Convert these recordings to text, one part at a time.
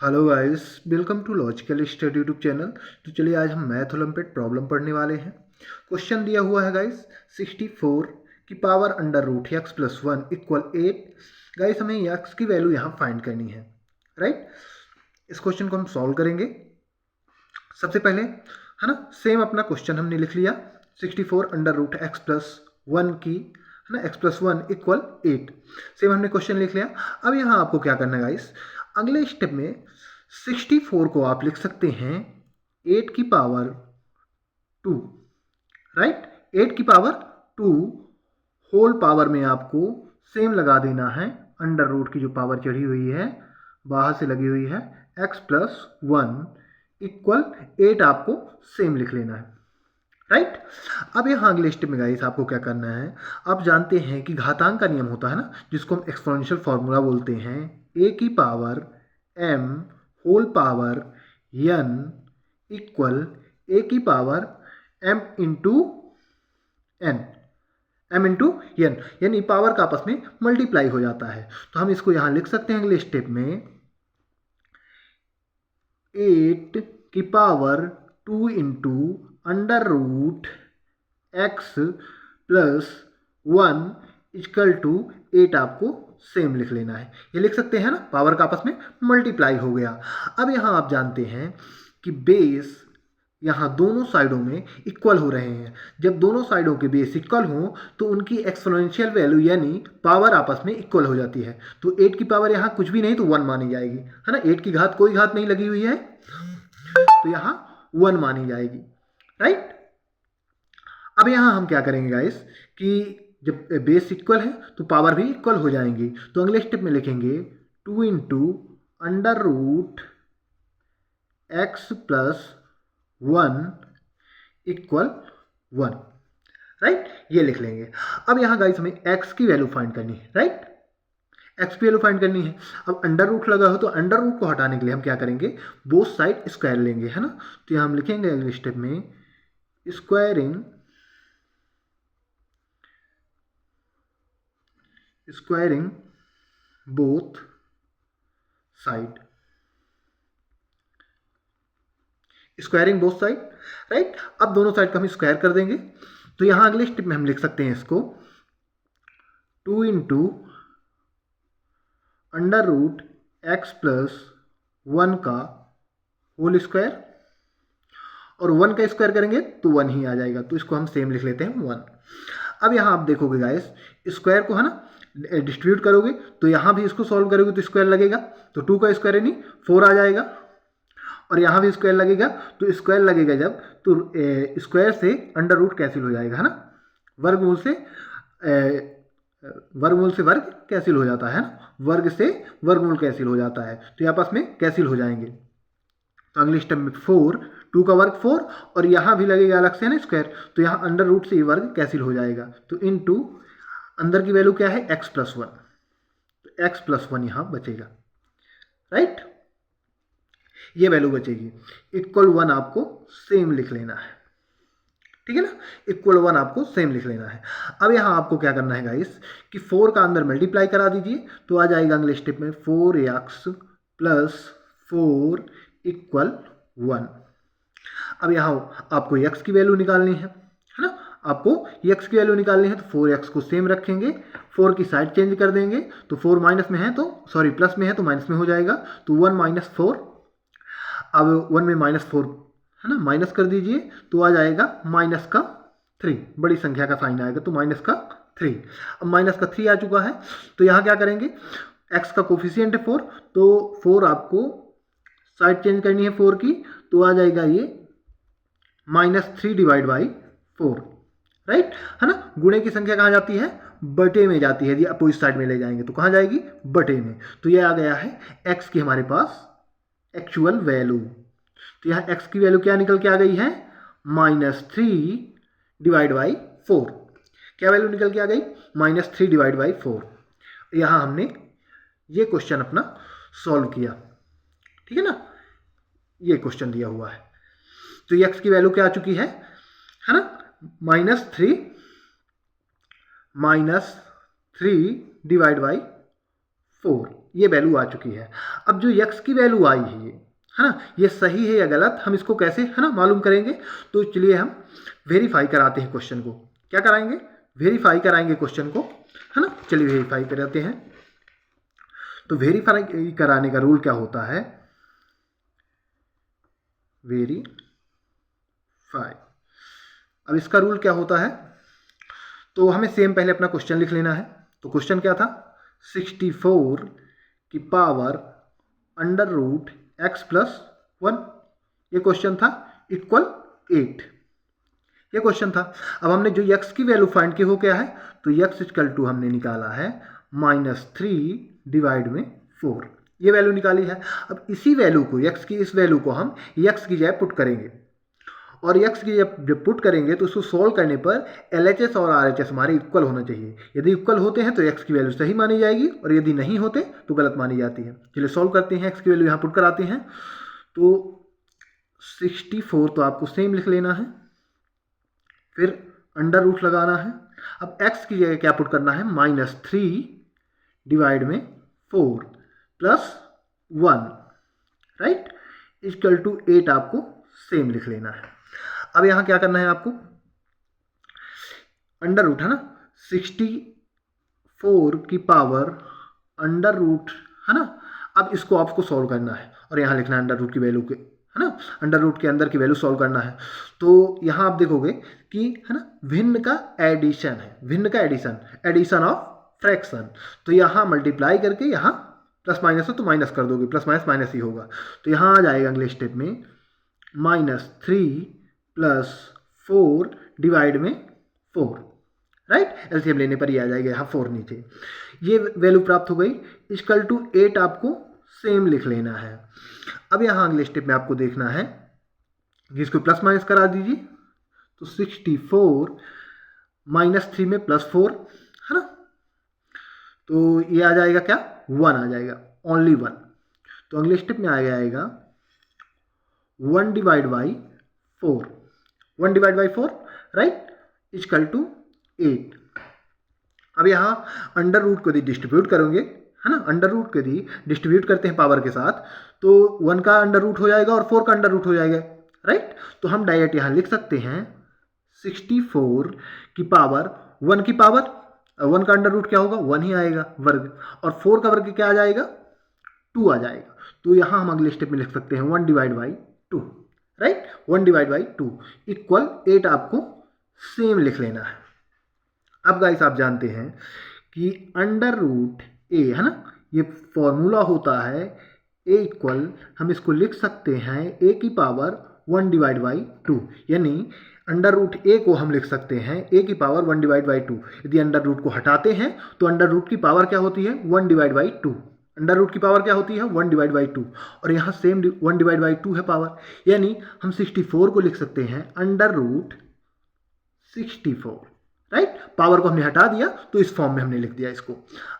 Hello guys, welcome to logical study YouTube channel. तो चलिए आज हम मैथ ओलंपियाड प्रॉब्लम पढ़ने वाले हैं। क्वेश्चन दिया हुआ है गाइस 64 की power under root x plus 1 equal 8। Guys हमें एक्स की वैल्यू यहाँ फाइंड करनी है, राइट। इस क्वेश्चन को हम सॉल्व करेंगे। सबसे पहले है ना, सेम अपना क्वेश्चन हमने लिख लिया 64 अंडर रूट एक्स प्लस 1 की, है ना, एक्स प्लस 1 इक्वल 8। सेम हमने क्वेश्चन लिख लिया। अब यहाँ आपको क्या करना है गाइस, अगले स्टेप में 64 को आप लिख सकते हैं 8 की पावर 2, राइट। 8 की पावर 2 होल पावर में आपको सेम लगा देना है, अंडर रूट की जो पावर चढ़ी हुई है बाहर से लगी हुई है, x प्लस 1 इक्वल 8 आपको सेम लिख लेना है, राइट। अब यहाँ अगले स्टेप में गाइस आपको क्या करना है, आप जानते हैं कि घातांक का नियम होता है ना, जिसको हम एक्सपोनेंशियल फॉर्मूला बोलते हैं, a की power m whole power n equal a की power m into n, m into n, यानी पावर का आपस में मल्टीप्लाई हो जाता है। तो हम इसको यहाँ लिख सकते हैं अगले स्टेप में 8 की power 2 into under root x plus 1 equal to 8 आपको सेम लिख लेना है। ये लिख सकते हैं ना, पावर का आपस में मल्टीप्लाई हो गया। अब यहाँ आप जानते हैं कि बेस यहाँ दोनों साइडों में इक्वल हो रहे हैं। जब दोनों साइडों के बेस इक्वल हों तो उनकी एक्सपोनेंशियल वैल्यू यानी पावर आपस में इक्वल हो जाती है। तो 8 की पावर यहाँ कुछ भी नहीं तो 1 मानी जाएगी, है ना। 8 की घात कोई घात नहीं लगी हुई है तो यहाँ 1 मानी जाएगी, राइट। अब यहाँ हम क्या करेंगे गाइस कि जब बेस इक्वल है तो पावर भी इक्वल हो जाएंगी। तो अगले स्टेप में लिखेंगे 2 into under root x plus 1 equal 1, right. ये लिख लेंगे। अब यहाँ गाइस हमें x की वैल्यू फाइंड करनी है, राइट। x की वैल्यू फाइंड करनी है। अब अंडर रूट लगा हो तो अंडर रूट को हटाने के लिए हम क्या करेंगे, बोथ साइड स्क्वायर लेंगे, है ना। तो यहाँ हम लिखेंगे अगले स्टेप में squaring both side, squaring both side, right. अब दोनों साइड का हम स्क्वायर कर देंगे। तो यहां अगले स्टेप में हम लिख सकते हैं इसको 2 into under root x plus 1 का होल स्क्वायर, और 1 का स्क्वायर करेंगे तो 1 ही आ जाएगा। तो इसको हम सेम लिख लेते हैं 1। अब यहाँ आप देखोगे गाइस, स्क्वायर को है ना डिस्ट्रीब्यूट करोगे तो यहाँ भी इसको सॉल्व करोगे तो स्क्वायर लगेगा, तो 2 का स्क्वायर यानी 4 आ जाएगा। और यहाँ भी स्क्वायर लगेगा, तो स्क्वायर लगेगा जब तो स्क्वायर से अंडर रूट कैंसिल हो जाएगा, है ना। वर्गमूल से वर्ग कैंसिल हो जाता है ना, वर्ग से वर्गमूल कैंसिल हो जाता है, तो ये आपस में कैंसिल हो जाएंगे। तो अगले स्टेप में 4, 2 का वर्ग 4, और यहाँ भी लगेगा अलग से ना स्क्वायर, तो यहाँ अंडर रूट से ये वर्ग कैंसिल हो जाएगा। तो इन टू अंदर की वैल्यू क्या है x प्लस 1, तो x प्लस 1 यहाँ बचेगा, राइट। ये वैल्यू बचेगी। इक्वल 1 आपको सेम लिख लेना है, ठीक है ना। इक्वल 1 आपको सेम लिख लेना है। अब यहाँ आपको क्या करना है गाइस कि 4 का अंदर मल्टीप्लाई करा दीजिए, तो आ जाएगा अगले स्टेप में 4x प्लस 4 इक्वल 1। अब यहाँ आपको x की वैल्यू निकालनी है ना, आपको x की वैल्यू निकालनी है। तो 4x को सेम रखेंगे, 4 की साइड चेंज कर देंगे, तो 4 माइनस में है तो सॉरी प्लस में है तो माइनस में हो जाएगा, तो 1 माइनस 4। अब 1 में माइनस 4 है ना, माइनस कर दीजिए तो आ जाएगा माइनस का 3, बड़ी संख्या का साइन आएगा तो माइनस का 3। अब माइनस का 3 आ चुका है, तो यहाँ क्या करेंगे, x का कोफिशियंट है 4, तो 4 आपको साइड चेंज करनी है 4 की, तो आ जाएगा ये -3 डिवाइड बाई 4, राइट, है ना। गुणे की संख्या कहाँ जाती है, बटे में जाती है। यदि अपोजिट साइड में ले जाएंगे तो कहाँ जाएगी, बटे में। तो ये आ गया है x की हमारे पास एक्चुअल वैल्यू। तो यहाँ x की वैल्यू क्या निकल के आ गई है, -3 डिवाइड बाई 4। क्या वैल्यू निकल के आ गई, -3 डिवाइड बाई 4। यहाँ हमने ये क्वेश्चन अपना सॉल्व किया, ठीक है ना। ये क्वेश्चन दिया हुआ है, तो x की वैल्यू क्या आ चुकी है ना, -3 डिवाइड बाई 4, ये वैल्यू आ चुकी है। अब जो x की वैल्यू आई है ना, ये सही है या गलत, हम इसको कैसे है ना मालूम करेंगे। तो चलिए हम वेरीफाई कराते हैं क्वेश्चन को। क्या कराएंगे? वेरीफाई कराएंगे क्वेश्चन को, है ना। चलिए वेरीफाई कराते हैं। तो वेरीफाई कराने का रूल क्या होता है? वेरीफाई, अब इसका रूल क्या होता है? तो हमें सेम पहले अपना क्वेश्चन लिख लेना है। तो क्वेश्चन क्या था? 64 की power under root x plus 1, ये क्वेश्चन था, इक्वल 8, ये क्वेश्चन था। अब हमने जो x की वैल्यू फाइंड की हो क्या है? तो x इक्वल टू हमने निकाला है -3 डिवाइड में 4, ये वैल्यू निकाली है। अब इसी वैल्यू को, x की इस वैल्यू को हम x की जगह पुट करेंगे, और x की जब पुट करेंगे तो उसको सॉल्व करने पर LHS और RHS हमारे इक्वल होना चाहिए। यदि इक्वल होते हैं तो x की वैल्यू सही मानी जाएगी, और यदि नहीं होते तो गलत मानी जाती है। चलिए सॉल्व करते हैं, x की वैल्यू यहाँ पुट कराते हैं। तो 64 तो आपको सेम लिख लेना है, फिर अंडर रूट लगाना है। अब x की जगह क्या पुट करना है? -3 डिवाइड में 4 प्लस 1, राइट, इक्वल टू 8 आपको सेम लिख लेना है। अब यहां क्या करना है आपको? अंडर रूट है ना, 64 की पावर अंडर रूट है ना। अब इसको आपको सॉल्व करना है, और यहां लिखना है अंडर रूट की वैल्यू के, है ना, अंडर रूट के अंदर की वैल्यू सॉल्व करना है। तो यहां आप देखोगे कि है ना भिन्न का एडिशन है, भिन्न का एडिशन, एडिशन ऑफ फ्रैक्शन। तो यहां मल्टीप्लाई करके यहां प्लस माइनस है तो माइनस कर दोगे, प्लस माइनस माइनस ही होगा। तो यहां आ जाएगा अगले स्टेप में -3 प्लस 4 डिवाइड में 4, राइट, एलसीएम लेने पर ये आ जाएगा यहाँ 4 नीचे, ये वैल्यू प्राप्त हो गई। इक्वल टू 8 आपको सेम लिख लेना है। अब यहाँ अगले स्टेप में आपको देखना है कि इसको प्लस माइनस करा दीजिए। तो 64 -3 में +4, है ना, तो ये आ जाएगा क्या? 1 आ जाएगा, ओनली 1। तो अगले स्टेप में आ जाएगा 1 divide by 4, 1 divide by 4, right, equal to 8। अब यहाँ अंडर रूट को यदि डिस्ट्रीब्यूट करोगे, है ना, अंडर रूट को यदि डिस्ट्रीब्यूट करते हैं पावर के साथ, तो 1 का अंडर रूट हो जाएगा और 4 का अंडर रूट हो जाएगा, राइट। तो हम डायरेक्ट यहाँ लिख सकते हैं 64 की पावर 1 की पावर, 1 का अंडर रूट क्या होगा? 1 ही आएगा, वर्ग, और 4 का वर्ग क्या आ जाएगा? 2 आ जाएगा। तो यहाँ हम अगले स्टेप में लिख सकते हैं 1 divide by 2, right, 1 divide by 2 equal 8 आपको सेम लिख लेना है। अब गाइस आप जानते हैं कि अंडर रूट ए, है ना, ये फॉर्मूला होता है ए इक्वल, हम इसको लिख सकते हैं ए की पावर 1 डिवाइड बाई 2, यानी अंडर रूट ए को हम लिख सकते हैं ए की पावर 1 डिवाइड बाई 2। यदि अंडर रूट को हटाते हैं तो अंडर रूट की पावर क्या होती है? 1 डिवाइड बाई 2। अंडर रूट की पावर क्या होती है? 1 डिवाइड बाई 2, और यहाँ सेम 1 डिवाइड बाई 2 है पावर, यानी हम 64 को लिख सकते हैं अंडर रूट 64, राइट। पावर को हमने हटा दिया तो इस फॉर्म में हमने लिख दिया इसको।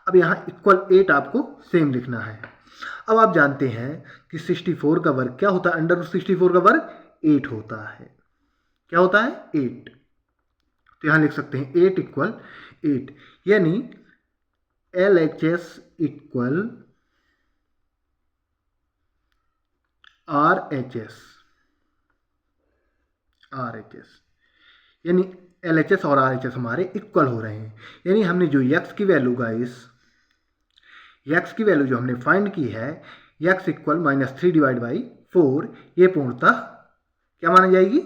अब यहाँ इक्वल 8 आपको सेम लिखना है। अब आप जानते हैं कि 64 का वर्ग क्या होता है? अंडर रूट 64 का वर्ग 8 होता है। क्या होता है? 8। तो यहाँ लिख सकते हैं 8 इक्वल 8, यानी LHS इक्वल RHS, यानी LHS और RHS हमारे इक्वल हो रहे हैं। यानी हमने जो x की वैल्यू गाइस, x की वैल्यू जो हमने फाइंड की है, x इक्वल -3 डिवाइड बाई 4, ये पूर्णतः क्या मानी जाएगी?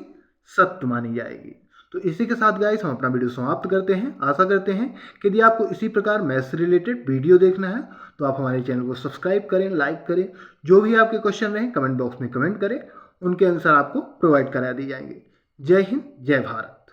सत्य मानी जाएगी। तो इसी के साथ गाइस हम अपना वीडियो समाप्त करते हैं। आशा करते हैं कि यदि आपको इसी प्रकार मैथ्स से रिलेटेड वीडियो देखना है तो आप हमारे चैनल को सब्सक्राइब करें, लाइक करें। जो भी आपके क्वेश्चन रहें कमेंट बॉक्स में कमेंट करें, उनके आंसर आपको प्रोवाइड करा दिए जाएंगे। जय हिंद, जय भारत।